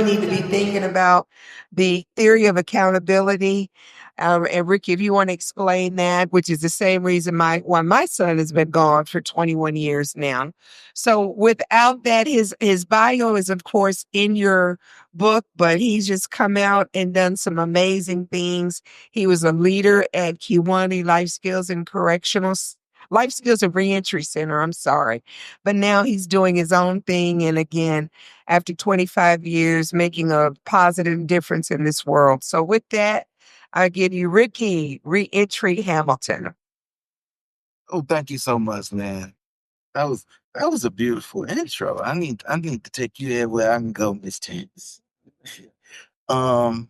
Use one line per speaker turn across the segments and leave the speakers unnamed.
need to be thinking about the theory of accountability. And Ricky, if you want to explain that, which is the same reason why my son has been gone for 21 years now. So without that, his bio is of course in your book, but he's just come out and done some amazing things. He was a leader at Kiwani Life Skills and Reentry Center. I'm sorry. But now he's doing his own thing. And again, after 25 years, making a positive difference in this world. So with that, I give you Ricky Reentry Hamilton.
Oh, thank you so much, man. That was that was a beautiful intro. I need to take you there where I can go, Miss Chance. Um,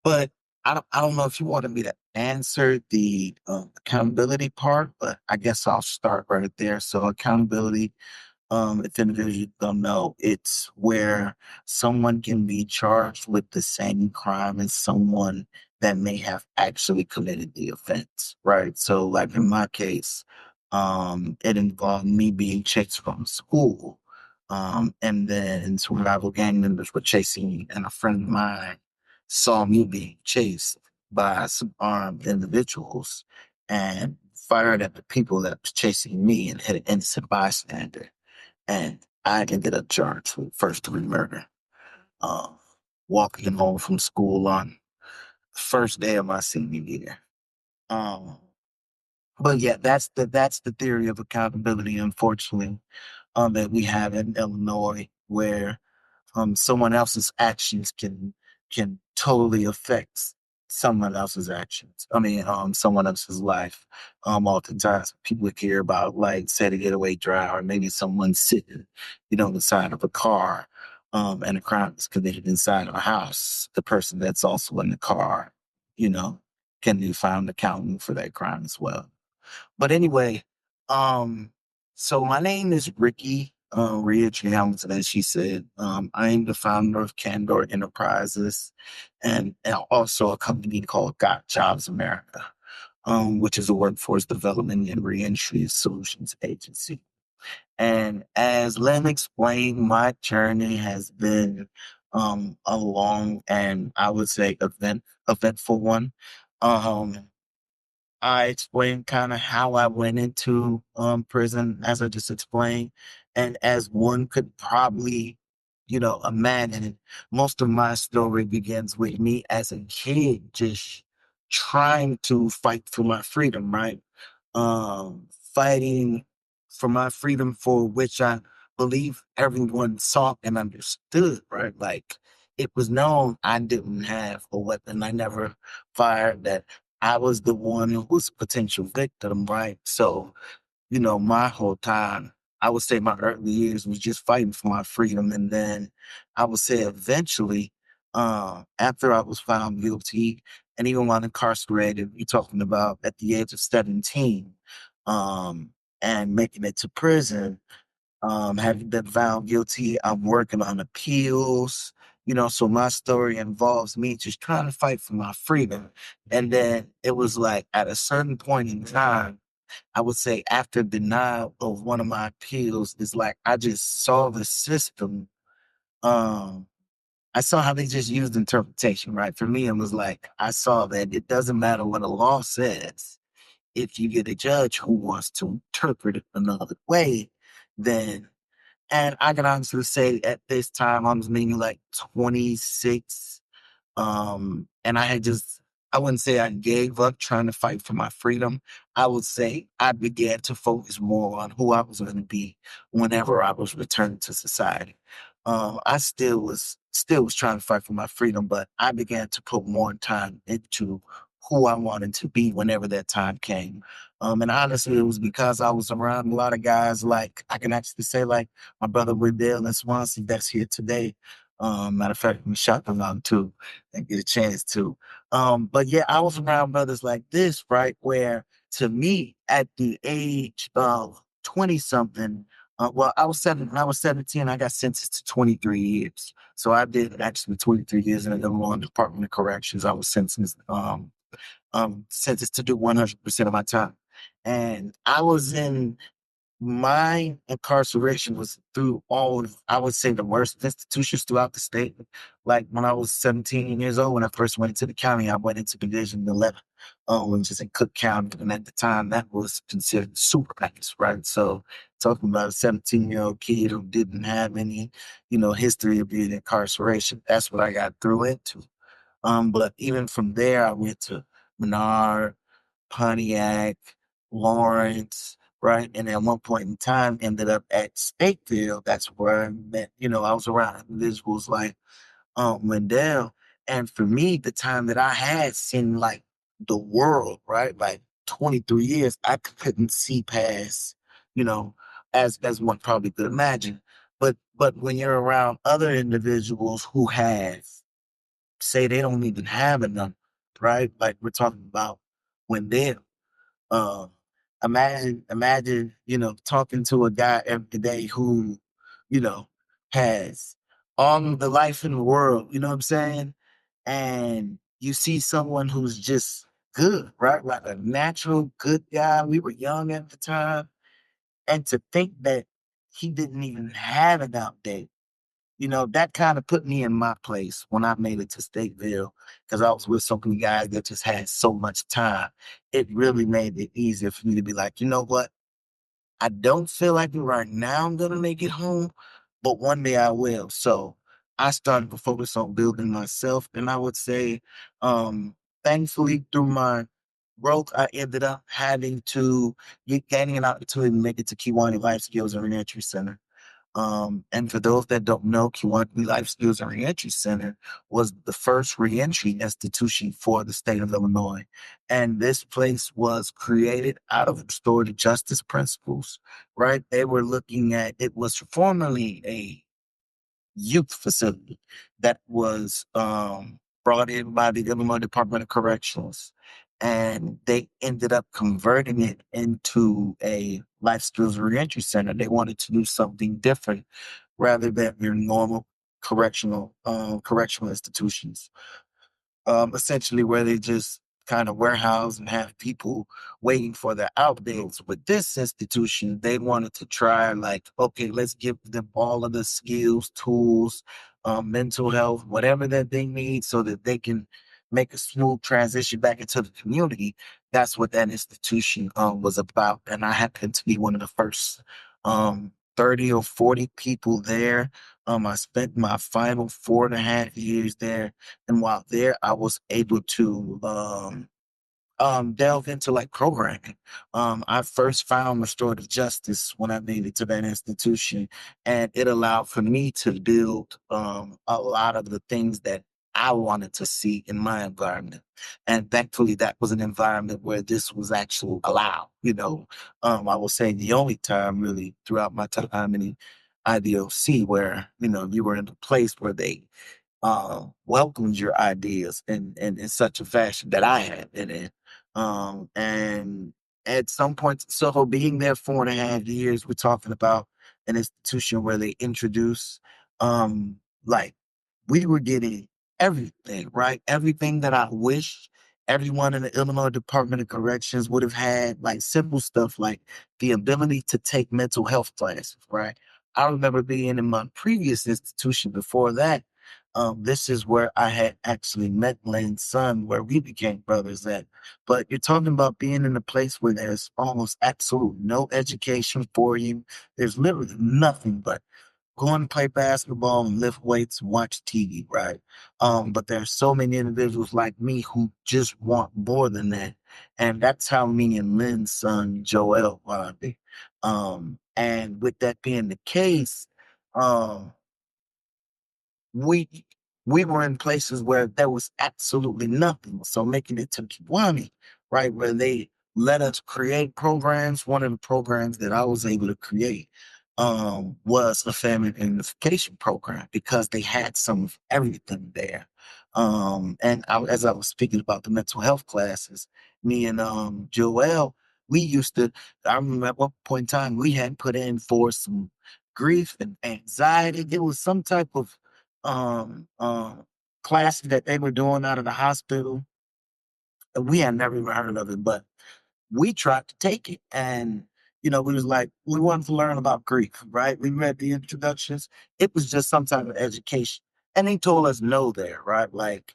but I don't know if you wanted me to answer the accountability part, but I guess I'll start right there. So accountability, if individuals don't know, it's where someone can be charged with the same crime as someone that may have actually committed the offense, right? So, like in my case, it involved me being chased from school. And then some rival gang members were chasing me, and a friend of mine saw me being chased by some armed individuals and fired at the people that was chasing me and hit an innocent bystander, and I ended up charged with first-degree murder. Um, Walking home from school on the first day of my senior year. Um, but yeah, that's the theory of accountability, unfortunately, that we have in Illinois, where someone else's actions can totally affect someone else's actions. I mean, someone else's life. Oftentimes people care about, like, say, the getaway driver, or maybe someone sitting, on the side of a car, and a crime is committed inside of a house. The person that's also in the car, you know, can be found accountable for that crime as well. But anyway, um, so my name is Ricky Reentry Hamilton, as she said. I am the founder of C.A.N.D.O.R Enterprises, and also a company called Got Jobs America, which is a workforce development and reentry solutions agency. And as Len explained, my journey has been a long and, I would say, eventful one. Um, I explained kind of how I went into prison, as I just explained. And as one could probably, imagine, most of my story begins with me as a kid just trying to fight for my freedom, right? Fighting for my freedom, for which I believe everyone saw and understood, right? Like, it was known I didn't have a weapon. I never fired, that I was the one who was a potential victim, right? So, my whole time, I would say my early years was just fighting for my freedom. And then I would say eventually, after I was found guilty, and even while incarcerated, you're talking about at the age of 17, um, and making it to prison, having been found guilty, I'm working on appeals. So my story involves me just trying to fight for my freedom. And then it was like at a certain point in time, I would say after denial of one of my appeals, is like I just saw the system. Um, I saw how they just used interpretation, right? For me, it was like I saw that it doesn't matter what a law says. If you get a judge who wants to interpret it another way, then, and I can honestly say at this time I was maybe like 26. And I wouldn't say I gave up trying to fight for my freedom. I would say I began to focus more on who I was going to be whenever I was returned to society. I still was trying to fight for my freedom, but I began to put more time into who I wanted to be whenever that time came. And honestly, it was because I was around a lot of guys, like, I can actually say, like, my brother Wendell and Swansea that's here today. Matter of fact, we shot them out too and get a chance to. But yeah, I was around brothers like this, right? Where, to me, at the age of 20 something, well, when I was 17, I got sentenced to 23 years. So I did actually 23 years in the Illinois Department of Corrections. I was sentenced to do 100% of my time. And I was in My incarceration was through all of, I would say, the worst institutions throughout the state. Like when I was 17 years old, when I first went into the county, I went into Division 11, which is in Cook County. And at the time, that was considered super nice, right? So talking about a 17-year-old kid who didn't have any, history of being incarceration, that's what I got through into. But even from there, I went to Menard, Pontiac, Lawrence, right? And at one point in time, ended up at Stateville. That's where I met, I was around individuals like Wendell. And for me, the time that I had seen like the world, right? Like 23 years, I couldn't see past, you know, as one probably could imagine. But when you're around other individuals who have, say they don't even have enough, right? Like we're talking about Wendell. Um, imagine, talking to a guy every day who, you know, has all of the life in the world, you know what I'm saying? And you see someone who's just good, right? Like a natural good guy. We were young at the time. And to think that he didn't even have an outdate, that kind of put me in my place when I made it to Stateville because I was with so many guys that just had so much time. It really made it easier for me to be like, you know what? I don't feel like right now I'm gonna make it home, but one day I will. So I started to focus on building myself, and I would say, thankfully through my growth, I ended up having to get gaining an opportunity to make it to Kiwani Life Skills and Reentry Center. And for those that don't know, Kewanee Life Skills and Reentry Center was the first reentry institution for the state of Illinois. And this place was created out of restorative justice principles, right? They were looking at, it was formerly a youth facility that was brought in by the Illinois Department of Corrections. And they ended up converting it into a life skills reentry center. They wanted to do something different rather than your normal correctional institutions, essentially where they just kind of warehouse and have people waiting for their outdates. With this institution, they wanted to try like, okay, let's give them all of the skills, tools, mental health, whatever that they need so that they can make a smooth transition back into the community. That's what that institution was about. And I happened to be one of the first 30 or 40 people there. I spent my final 4.5 years there, and while there, I was able to delve into like programming. I first found restorative justice when I made it to that institution, and it allowed for me to build a lot of the things that I wanted to see in my environment. And thankfully, that was an environment where this was actually allowed. I will say the only time really throughout my time in the IDOC where you were in a place where they welcomed your ideas in such a fashion that I had been in. And at some point, so being there 4.5 years, we're talking about an institution where they introduce, like we were getting everything, right? Everything that I wish everyone in the Illinois Department of Corrections would have had, like simple stuff like the ability to take mental health classes, right? I remember being in my previous institution before that. This is where I had actually met Lynn's son, where we became brothers at. But you're talking about being in a place where there's almost absolute no education for you. There's literally nothing but go and play basketball and lift weights and watch TV, right? But there's so many individuals like me who just want more than that. And that's how me and Lynn's son, Joel, bonded. And with that being the case, um, we we were in places where there was absolutely nothing. So making it to Kiwami, right, where they let us create programs. One of the programs that I was able to create was a family reunification program because they had some of everything there. As I was speaking about the mental health classes, me and Joel, we used to. I remember at one point in time we had put in for some grief and anxiety. It was some type of um, um, class that they were doing out of the hospital. We had never even heard of it, but we tried to take it. And we was like, we wanted to learn about Greek, right? We read the introductions. It was just some type of education. And they told us no there, right? Like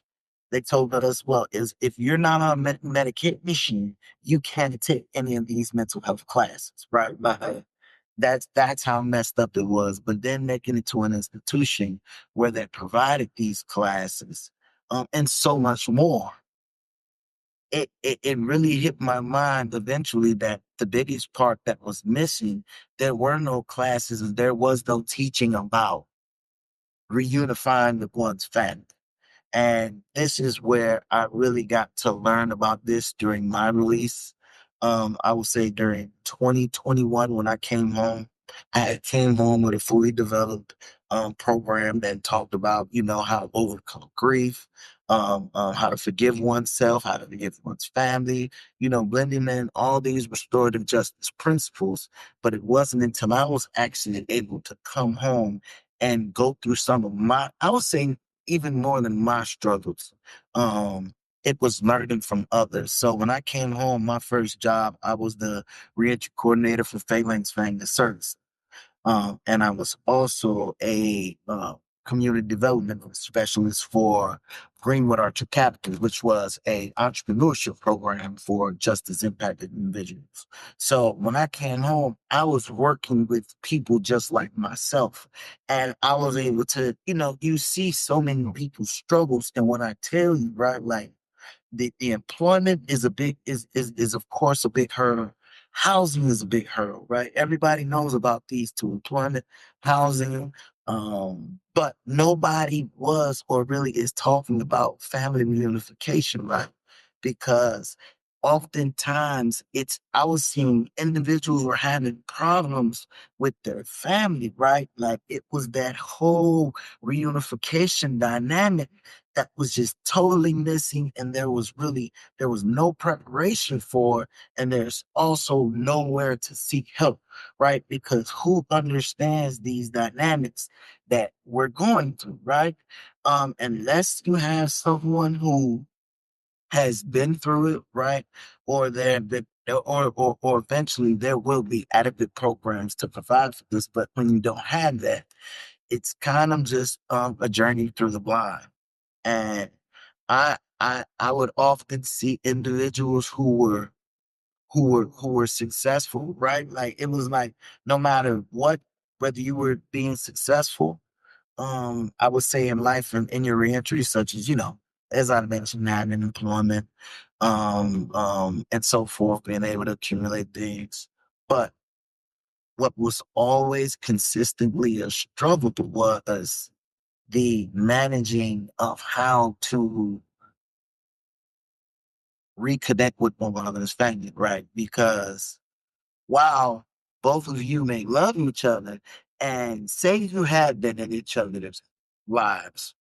they told us, well, is if you're not on medication, you can't take any of these mental health classes, right? Like, that's how messed up it was. But then making it to an institution where they provided these classes, and so much more, it really hit my mind eventually that the biggest part that was missing, there were no classes and there was no teaching about reunifying the one's family. And this is where I really got to learn about this during my release. I would say during 2021 when I came home, I had came home with a fully developed program that talked about, how to overcome grief, how to forgive oneself, how to forgive one's family, blending in all these restorative justice principles. But it wasn't until I was actually able to come home and go through some of I would say, even more than my struggles. It was learning from others. So when I came home, my first job, I was the reentry coordinator for Phalanx Family Service. And I was also a community development specialist for Greenwood Archer Capital, which was a entrepreneurship program for justice impacted individuals. So when I came home, I was working with people just like myself. And I was able to, you see so many people's struggles. And when I tell you, right, like the employment is a big is of course a big hurdle. Housing is a big hurdle, right? Everybody knows about these two: employment, housing, but nobody was or really is talking about family reunification, right? Because oftentimes I was seeing individuals were having problems with their family, right? Like it was that whole reunification dynamic that was just totally missing, and there was no preparation for, and there's also nowhere to seek help, right? Because who understands these dynamics that we're going through, right? Unless you have someone who has been through it, right? Or or eventually there will be adequate programs to provide for this. But when you don't have that, it's kind of just a journey through the blind. And I would often see individuals who were successful, right? Like it was like no matter what, whether you were being successful, I would say in life and in your reentry, such as, as I mentioned, having employment, and so forth, being able to accumulate things. But what was always consistently a struggle was the managing of how to reconnect with one another's family, right? Because while both of you may love each other and say you have been in each other's lives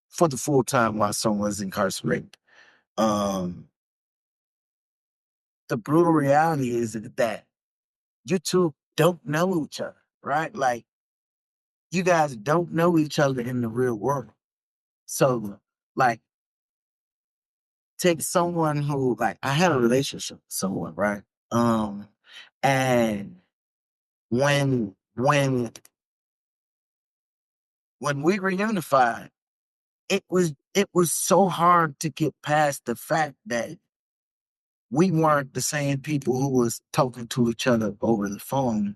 for the full time while someone's incarcerated, um, the brutal reality is that you two don't know each other, right? Like you guys don't know each other in the real world. So, like, take someone who, like, I had a relationship with someone, right? And when we reunified, it was so hard to get past the fact that we weren't the same people who was talking to each other over the phone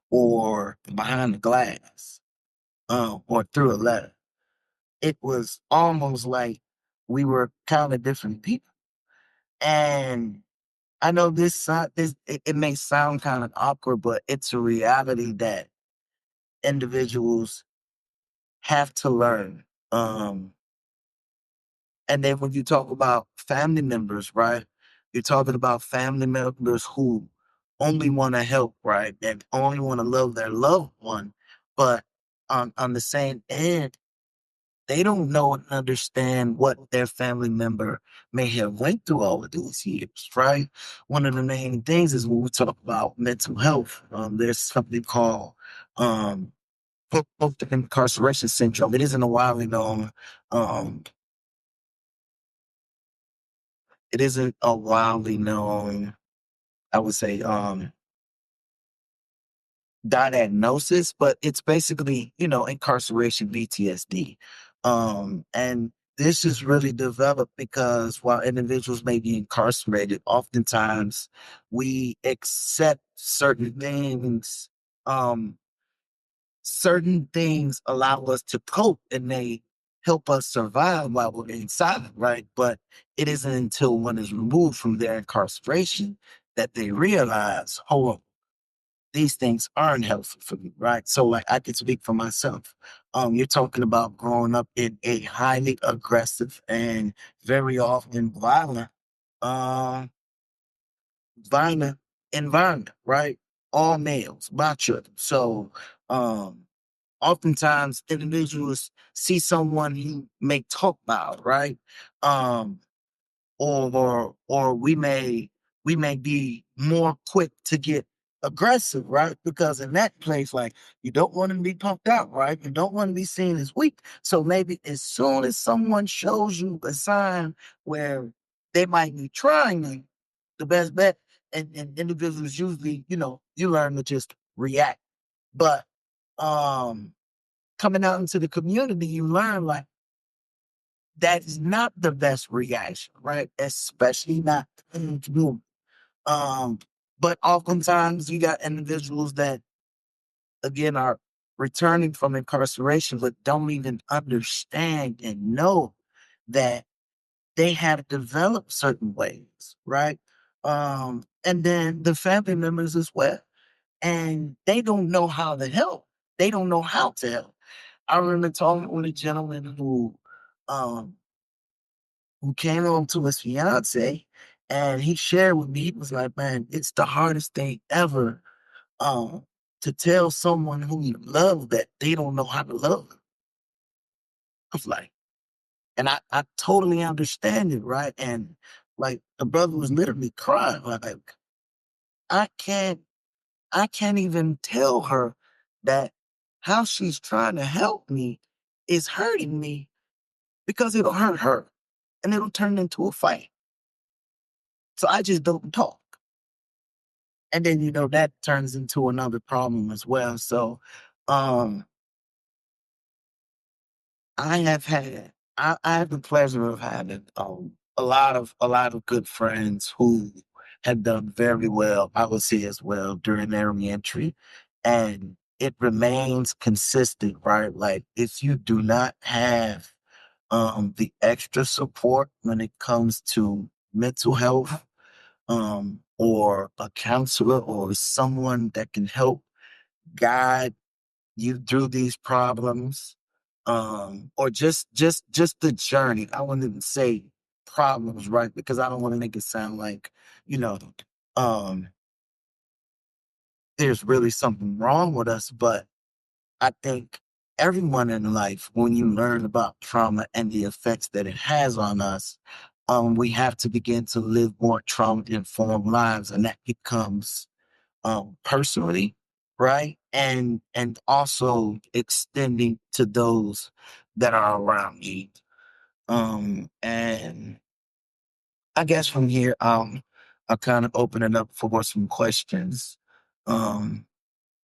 or behind the glass, or through a letter. It was almost like we were kind of different people. And I know it may sound kind of awkward, but it's a reality that individuals have to learn. And then when you talk about family members, right? You're talking about family members who only want to help, right? And only want to love their loved one. But on the same end, they don't know and understand what their family member may have went through all of these years, right? One of the main things is when we talk about mental health, there's something called um, post-incarceration syndrome. It isn't a widely known um, it isn't a widely known I would say, diagnosis, but it's basically, incarceration PTSD. And this is really developed because while individuals may be incarcerated, oftentimes we accept um, certain things allow us to cope and they help us survive while we're inside, right? But it isn't until one is removed from their incarceration that they realize, hold on, these things aren't helpful for me, right? So, like, I can speak for myself. You're talking about growing up in a highly aggressive and very often um, violent environment, right? All males, macho. So, um, oftentimes individuals see someone who may talk loud, right? Um, or we may be more quick to get aggressive, right? Because in that place, like you don't want to be pumped out, right? You don't want to be seen as weak. So maybe as soon as someone shows you a sign where they might be trying you, the best bet and individuals usually, you learn to just react. But um coming out into the community, you learn like that is not the best reaction, right? Especially not in the community. Um, but oftentimes you got individuals that again are returning from incarceration, but don't even understand and know that they have developed certain ways, right? And then the family members as well. And they don't know how to help. They don't know how to help. I remember talking with a gentleman um who came home to his fiance and he shared with me, he was like, man, it's the hardest thing ever to tell someone who you love that they don't know how to love. I was like, and I totally understand it, right? And like the brother was literally crying. Like, I can't I can't even tell her that how she's trying to help me is hurting me because it'll hurt her and it'll turn into a fight. So I just don't talk. And then, that turns into another problem as well. So, um, I have the pleasure of having, a lot of good friends who have done very well, I would say as well during their reentry. And it remains consistent, right? Like if you do not have, the extra support when it comes to mental health, or a counselor or someone that can help guide you through these problems, or just the journey. I wouldn't even say problems, right? Because I don't want to make it sound like, you know, um, there's really something wrong with us. But I think everyone in life, when you learn about trauma and the effects that it has on us, we have to begin to live more trauma-informed lives, and that becomes personally, right? And also extending to those that are around you. And I guess from here, I'll kind of open it up for some questions. Um,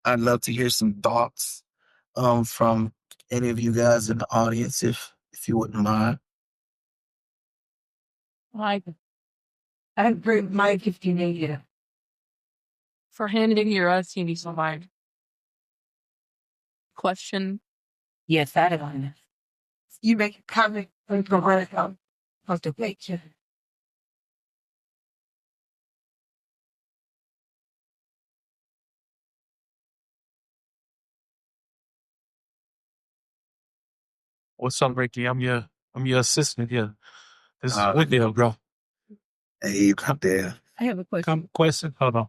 I'd love to hear some thoughts from any of you guys in the audience, if you wouldn't mind.
Like, I agree with Mike if you need it. For handing your us, you need somebody. Question. Yes, I don't. You make a comment on the picture.
What's up, Ricky? I'm your assistant here. This is
Uh,
Whitney, bro.
Hey, up there.
I have a question.
Question. Hold on.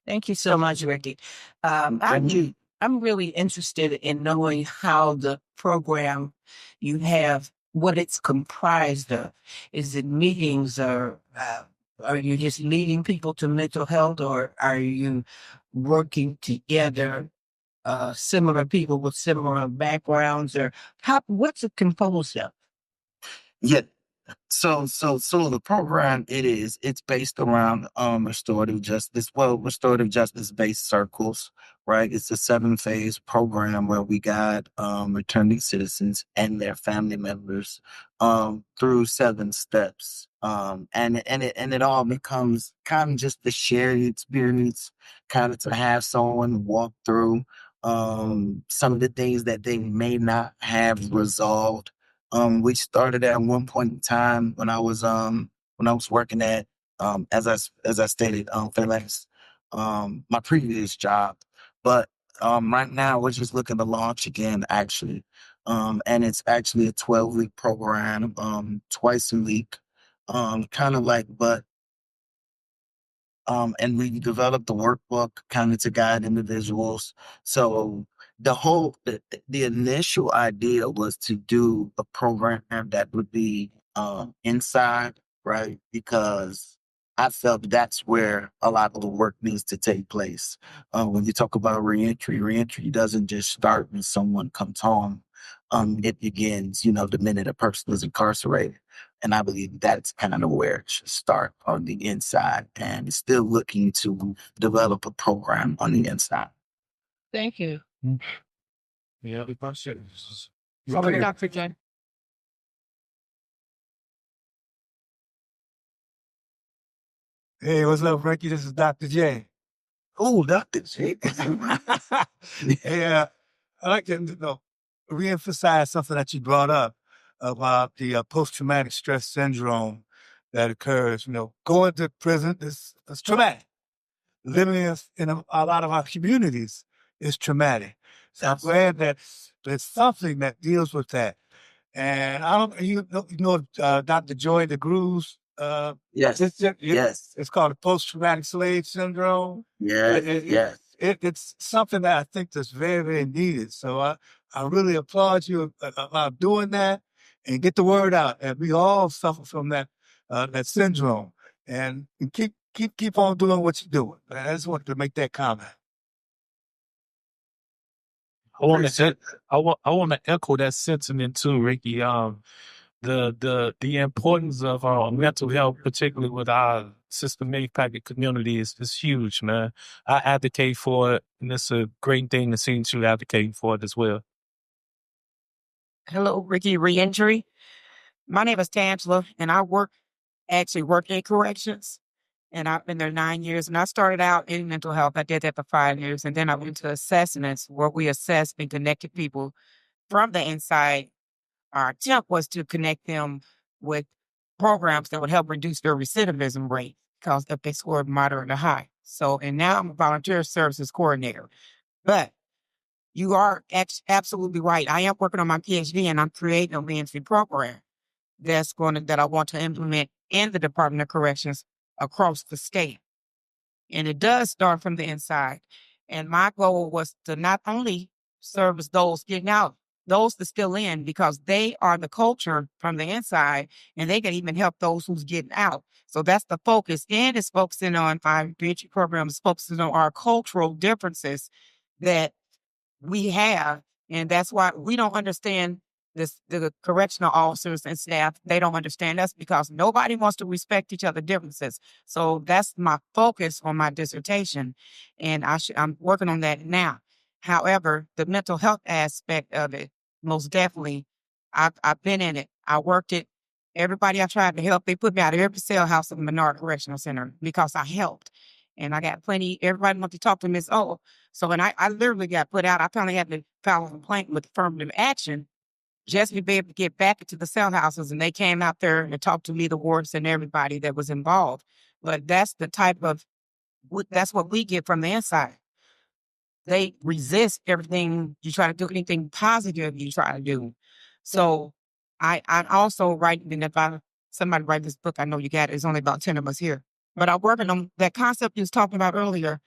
Thank you so much, Ricky. I'm really interested in knowing how the program you have, what it's comprised of. Is it meetings or are you just leading people to mental health or are you working together
similar people with similar backgrounds, or what's it composed of?
Yeah. So the program it's based around restorative justice. Well, restorative justice based circles, right? It's a 7-phase program where we guide returning citizens and their family members through 7 steps. And it all becomes kind of just the shared experience, kind of to have someone walk through some of the things that they may not have resolved. We started at one point in time when I was working at as I stated, FedEx, my previous job. But right now we're just looking to launch again actually. And it's actually a 12-week program, twice a week. Kind of like but and we developed the workbook kind of to guide individuals. So the initial idea was to do a program that would be inside, right? Because I felt that's where a lot of the work needs to take place. When you talk about reentry doesn't just start when someone comes home. It begins, the minute a person is incarcerated. And I believe that's kind of where it should start on the inside, and still looking to develop a program on the inside.
Thank you.
Yeah.
Robert, Dr. J.
Hey, what's up, Ricky? This is Dr. J.
Oh, Dr. J.
Yeah, I like to reemphasize something that you brought up about the post-traumatic stress syndrome that occurs. Going to prison is traumatic. Living in a lot of our communities is traumatic. So I'm glad that there's something that deals with that. And I don't, Dr. Joy DeGruz,
Yes. Yes.
it's called a post-traumatic slave syndrome.
Yes. Yes.
It's something that I think that's very, very needed. So I really applaud you about doing that and get the word out. And we all suffer from that syndrome. And keep on doing what you're doing. I just wanted to make that comment.
I want to echo that sentiment too, Ricky. The importance of mental health, particularly with our systematic packet community, is huge, man. I advocate for it, and it's a great thing to see you advocating for it as well.
Hello, Ricky Reentry. My name is Tangela, and actually work in corrections. And I've been there 9 years. And I started out in mental health. I did that for 5 years. And then I went to assessments where we assessed and connected people from the inside. Our attempt was to connect them with programs that would help reduce their recidivism rate because if they scored moderate to high. And now I'm a volunteer services coordinator. But you are absolutely right. I am working on my PhD and I'm creating a reentry program that I want to implement in the Department of Corrections across the state. And it does start from the inside. And my goal was to not only service those getting out, those that still in, because they are the culture from the inside, and they can even help those who's getting out. So that's the focus. And it's focusing on our reentry program is focusing on our cultural differences that we have. And that's why we don't understand the correctional officers and staff. They don't understand us because nobody wants to respect each other's differences. So that's my focus on my dissertation. And I'm working on that now. However, the mental health aspect of it, most definitely, I've been in it. I worked it. Everybody I tried to help, they put me out of every cell house in the Menard Correctional Center because I helped. And I got everybody wanted to talk to Miss O. So when I literally got put out, I finally had to file a complaint with affirmative action just to be able to get back into the cell houses. And they came out there and talked to me, the wards and everybody that was involved. But that's that's what we get from the inside. They resist everything you try to do, anything positive you try to do. So I'm also writing, and somebody write this book, I know you got it. It's only about 10 of us here. But I'm working on that concept you was talking about earlier.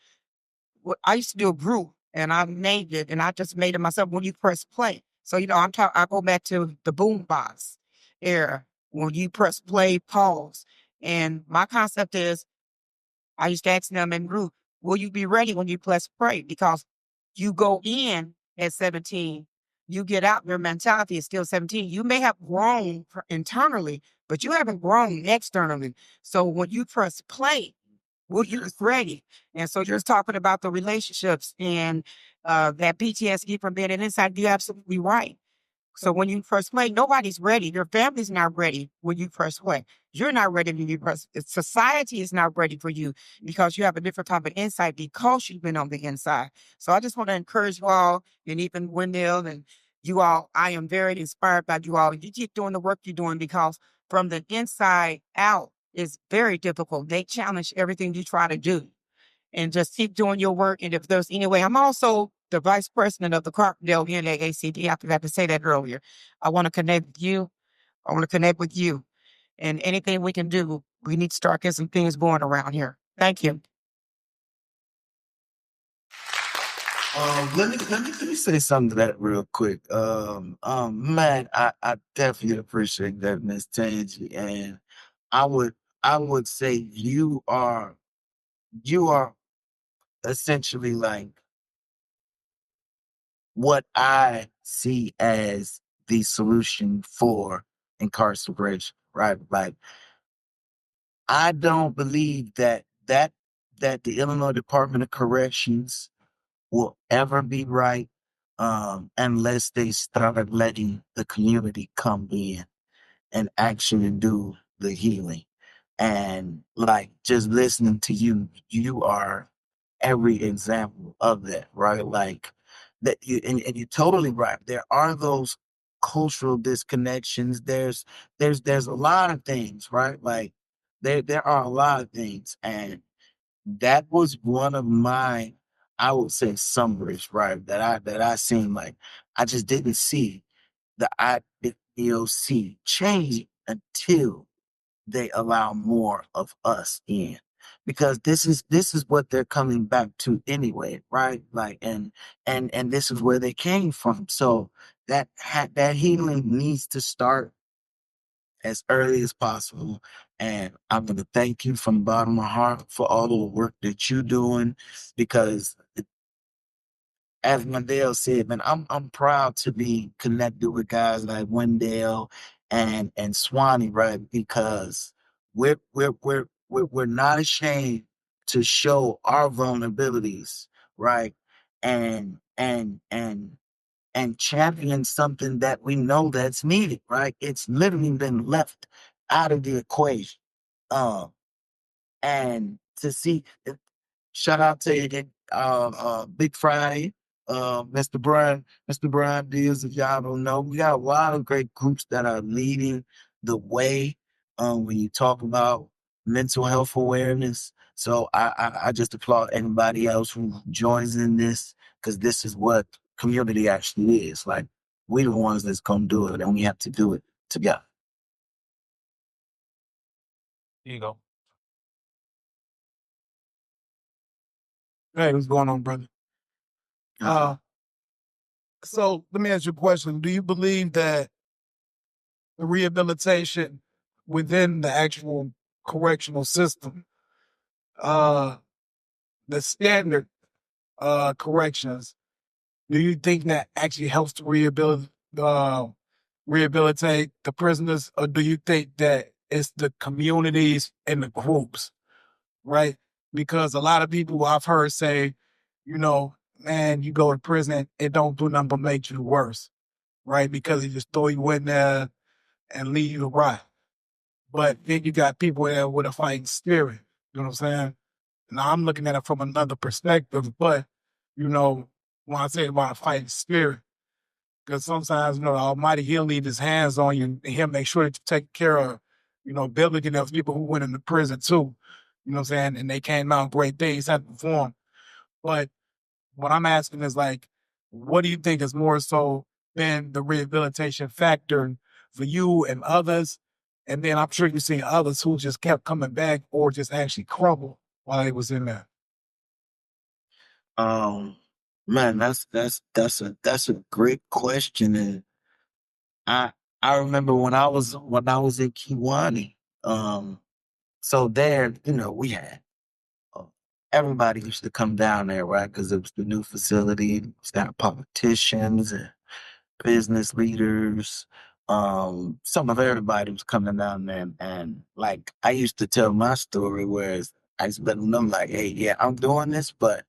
I used to do a group and I named it and I just made it myself when you press play. So, I go back to the boombox era when you press play, pause. And my concept is I used to ask them in group, will you be ready when you press play? Because you go in at 17, you get out, your mentality is still 17. You may have grown internally, but you haven't grown externally. So when you press play, well, you're ready. And so you're talking about the relationships and that PTSD from being inside. You're absolutely right. So when you press play, nobody's ready. Your family's not ready when you press play. You're not ready when you press. Society is not ready for you because you have a different type of insight because you've been on the inside. So I just want to encourage you all, and even Wendell and you all. I am very inspired by you all. You keep doing the work you're doing because from the inside out is very difficult. They challenge everything you try to do and just keep doing your work. And if there's any way, I'm also the vice president of the Carpendale NAACD. I forgot to say that earlier. I want to connect with you. I want to connect with you. And anything we can do, we need to start getting some things going around here. Thank you.
Let me say something to that real quick. Man, I definitely appreciate that, Miss Tangi, and I would I would say you are essentially like what I see as the solution for incarceration, right? Like I don't believe that the Illinois Department of Corrections will ever be right unless they start letting the community come in and actually do the healing. And like just listening to you, you are every example of that, right? Like that you and you're totally right. There are those cultural disconnections. There's a lot of things, right? Like there are a lot of things. And that was one of my, I would say, summers, right? That I seen like I just didn't see the IDOC change until they allow more of us in. Because this is what they're coming back to anyway, right? Like and this is where they came from. So that healing needs to start as early as possible. And I'm going to thank you from the bottom of my heart for all of the work that you're doing because as Wendell said, man, I'm proud to be connected with guys like Wendell and Swanee, right? Because we're not ashamed to show our vulnerabilities, right? And champion something that we know that's needed, right? It's literally been left out of the equation. Um, and to see, shout out to you, Big Friday, Mr. Brian Deals. If y'all don't know, we got a lot of great groups that are leading the way. When you talk about mental health awareness, so I just applaud anybody else who joins in this because this is what community actually is. Like we the ones that's gonna do it, and we have to do it together.
There you go.
Hey, what's going on, brother? So let me ask you a question. Do you believe that the rehabilitation within the actual correctional system, uh, the standard corrections, do you think that actually helps to rehabilitate the prisoners, or do you think that it's the communities and the groups, right? Because a lot of people I've heard say, man, you go to prison, it don't do nothing but make you worse, right? Because they just throw you in there and leave you to rot. But then you got people there with a fighting spirit, you know what I'm saying? Now I'm looking at it from another perspective, but you know, when I say about a fighting spirit, because sometimes, the Almighty, he'll leave his hands on you and he'll make sure that you take care of, building those people who went into prison too. You know what I'm saying? And they came out great things had to perform. But what I'm asking is like, what do you think is more so been the rehabilitation factor for you and others? And then I'm sure you've seen others who just kept coming back or just actually crumbled while they was in there.
Um, Man, that's a great question, and I I remember when I was in Kiwani, so there, we had uh, everybody used to come down there, right? Because it was the new facility. It was got politicians and business leaders. Some of everybody was coming down there, and like I used to tell my story, whereas I used to let them know, like, hey, yeah, I'm doing this, but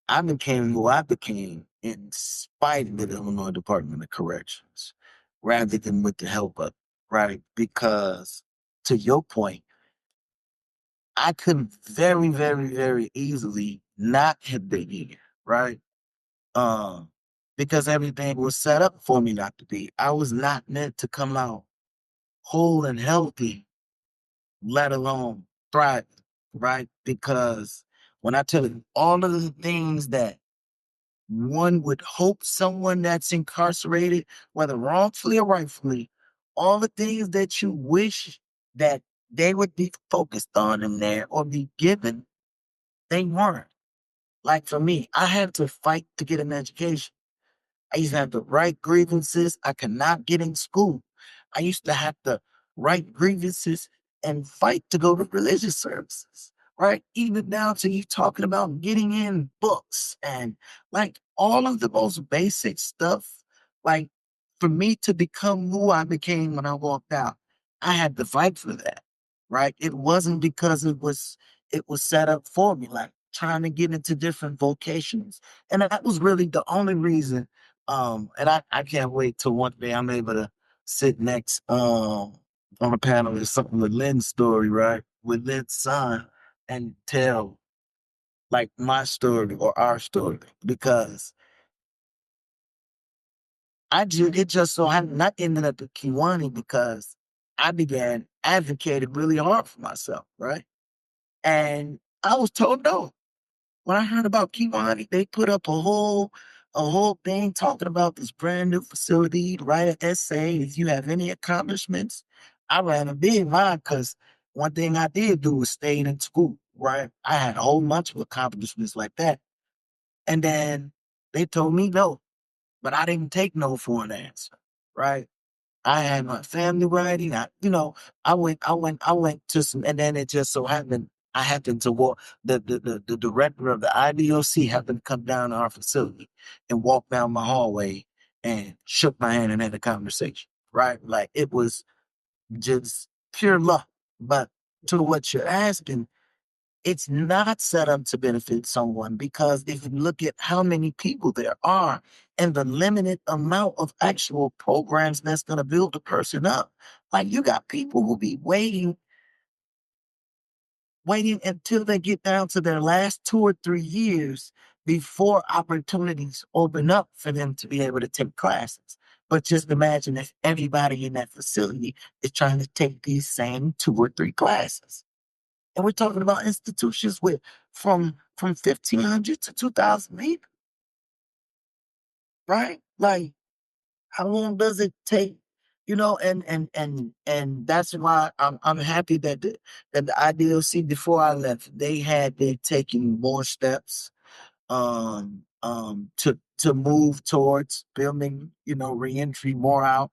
I became who I became in spite of the Illinois Department of Corrections, rather than with the help of, right? Because to your point, I could very, very, very easily not have been here, right? Um, because everything was set up for me not to be. I was not meant to come out whole and healthy, let alone thrive, right? Because when I tell you all of the things that one would hope someone that's incarcerated, whether wrongfully or rightfully, all the things that you wish that they would be focused on in there or be given, they weren't. Like for me, I had to fight to get an education. I used to have to write grievances. I could not get in school. I used to have to write grievances and fight to go to religious services, right? Even down to you talking about getting in books and like all of the most basic stuff. Like for me to become who I became when I walked out, I had to fight for that, right? It wasn't because it was set up for me, like trying to get into different vocations. And that was really the only reason and I can't wait till one day I'm able to sit next on a panel or something with Lynn's story, right? With Lynn's son and tell like my story or our story because it just so happened not ended up at Kiwani because I began advocating really hard for myself, right? And I was told no. When I heard about Kiwani, they put up a whole thing talking about this brand new facility, write an essay. If you have any accomplishments, I ran a big mine because one thing I did do was stay in school, right? I had a whole bunch of accomplishments like that. And then they told me no, but I didn't take no for an answer, right? I had my family writing. I went to some, and then it just so happened I happened to walk. The director of the IDOC happened to come down to our facility and walk down my hallway and shook my hand and had a conversation. Right, like it was just pure luck. But to what you're asking, it's not set up to benefit someone because if you look at how many people there are and the limited amount of actual programs that's going to build a person up, like you got people who be waiting until they get down to their last 2 or 3 years before opportunities open up for them to be able to take classes. But just imagine if everybody in that facility is trying to take these same 2 or 3 classes. And we're talking about institutions with from 1,500 to 2,000 people, right? Like, how long does it take? And that's why I'm happy that the IDOC before I left, they're taking more steps to move towards building, reentry more out.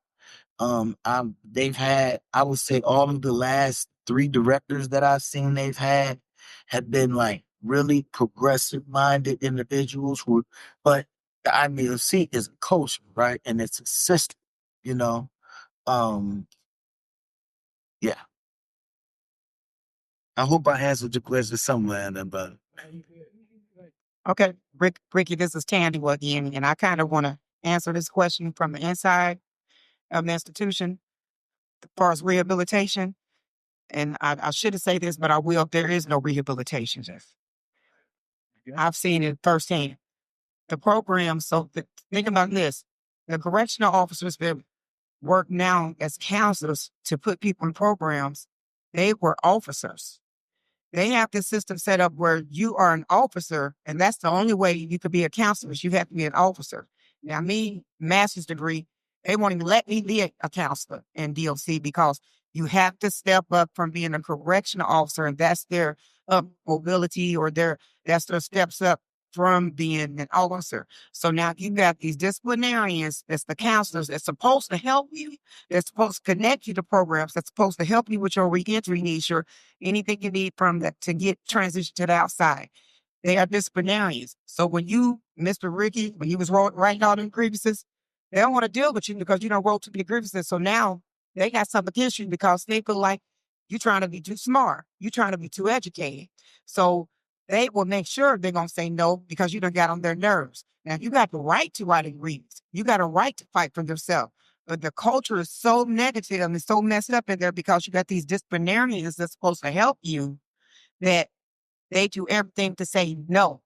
They've had, I would say, all of the last 3 directors that I've seen they've had have been like really progressive minded individuals but the IMLC is a culture, right? And it's a system, you know. Um, yeah. I hope I answered your question somewhere in there, but
Okay, Ricky, this is Tandy again, and I kind of want to answer this question from the inside of the institution as far as rehabilitation. And I shouldn't say this, but I will. There is no rehabilitation. I've seen it firsthand. The program, think about this. The correctional officers that work now as counselors to put people in programs, they were officers. They have this system set up where you are an officer, and that's the only way you could be a counselor is you have to be an officer. Now, me, master's degree, they won't even let me be a counselor in DOC because you have to step up from being a correctional officer, and that's their mobility or that's their steps up from being an officer. So now you got these disciplinarians, that's the counselors that's supposed to help you, that's supposed to connect you to programs, that's supposed to help you with your reentry needs, your anything you need from that to get transition to the outside. They are disciplinarians. So when you, Mr. Ricky, when you was writing all them grievances, they don't want to deal with you because you don't wrote too many grievances. So now they got something against you because they feel like you're trying to be too smart. You're trying to be too educated. So they will make sure they're going to say no because you done got on their nerves. Now, you got the right to write a grievance. You got a right to fight for yourself. But the culture is so negative and so messed up in there because you got these disciplinarians that's supposed to help you that they do everything to say, no,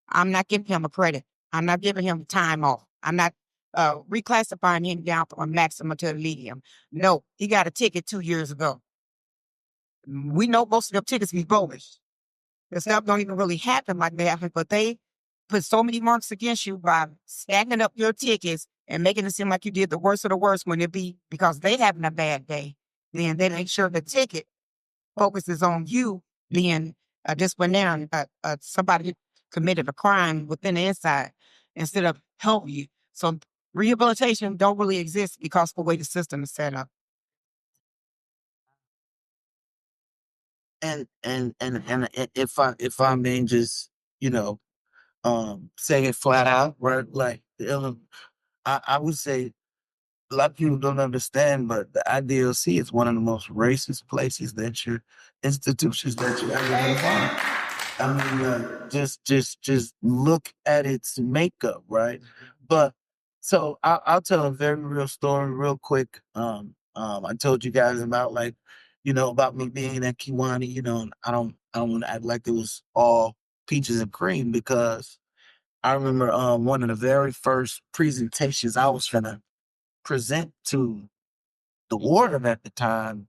I'm not giving him a credit. I'm not giving him time off. I'm not reclassifying him down from a maximum to a medium. No, he got a ticket 2 years ago. We know most of them tickets be bogus. The stuff don't even really happen like that, but they put so many marks against you by stacking up your tickets and making it seem like you did the worst of the worst when it be because they having a bad day. Then they make sure the ticket focuses on you being a disciplinarian, somebody who committed a crime within the inside instead of help you. So rehabilitation don't really exist because of the way the system is set up.
And if I may just, you know, say it flat out, right? Like, I would say a lot of people don't understand, but the IDLC is one of the most racist places that institutions that you ever gonna find. I mean, just look at its makeup, right? But so I'll tell a very real story real quick. I told you guys about like, about me being at Kiwani, and I don't want to act like it was all peaches and cream because I remember one of the very first presentations I was gonna present to the warden at the time.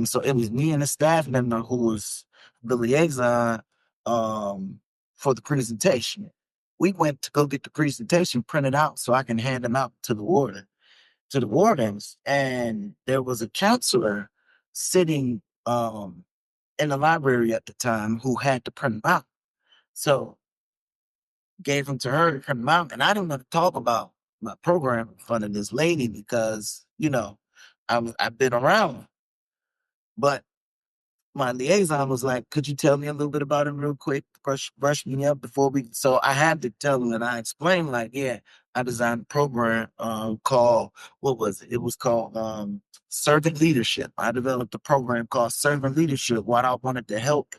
So it was me and a staff member who was the liaison for the presentation. We went to go get the presentation printed out so I can hand them out to the wardens. And there was a counselor sitting in the library at the time who had to print them out. So gave them to her to print them out. And I didn't want to talk about my program in front of this lady because, I've been around. But my liaison was like, "Could you tell me a little bit about him real quick? Brush me up before we." So I had to tell him, and I explained, like, yeah, I designed a program called, what was it? It was called Servant Leadership. I developed a program called Servant Leadership. What I wanted to help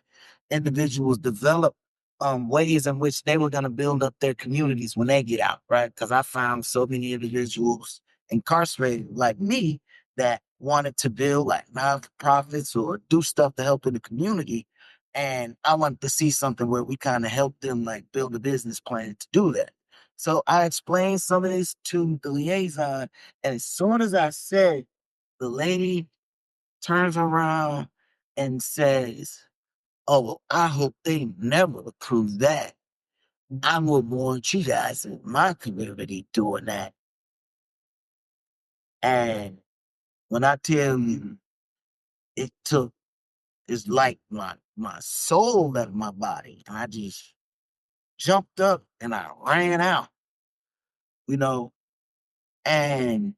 individuals develop ways in which they were going to build up their communities when they get out, right? Because I found so many individuals incarcerated like me that wanted to build like non-profits or do stuff to help in the community. And I wanted to see something where we kind of help them like build a business plan to do that. So I explained some of this to the liaison. And as soon as I said, the lady turns around and says, "Oh, I hope they never approve that. I would want you guys in my community doing that." And when I tell you, it took, it's like my soul left my body. And I just jumped up and I ran out, you know, and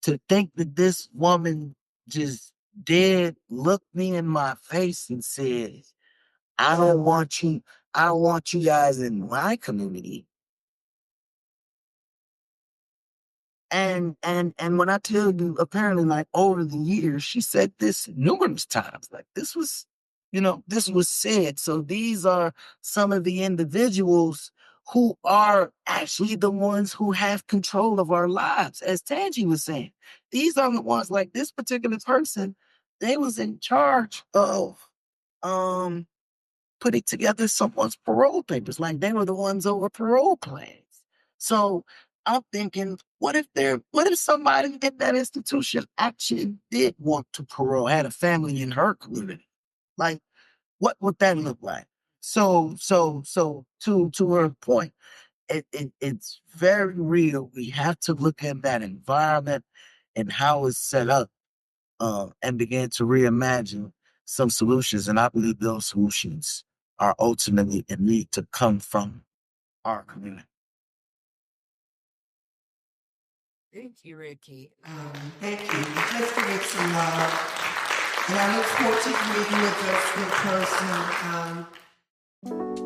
to think that this woman just did look me in my face and said, I don't want you, I don't want you guys in my community. And when I tell you, apparently, like over the years, she said this numerous times. Like this was said. So these are some of the individuals who are actually the ones who have control of our lives. As Tangi was saying, these are the ones, like this particular person, they was in charge of um putting together someone's parole papers. Like they were the ones over parole plans. So I'm thinking, what if somebody in that institution actually did want to parole, had a family in her community? Like, what would that look like? So to her point, it's very real. We have to look at that environment and how it's set up, and begin to reimagine some solutions. And I believe those solutions are ultimately and need to come from our community.
Thank you, Ricky. Thank you. Let's give it some love. And I look forward to meeting with us in person.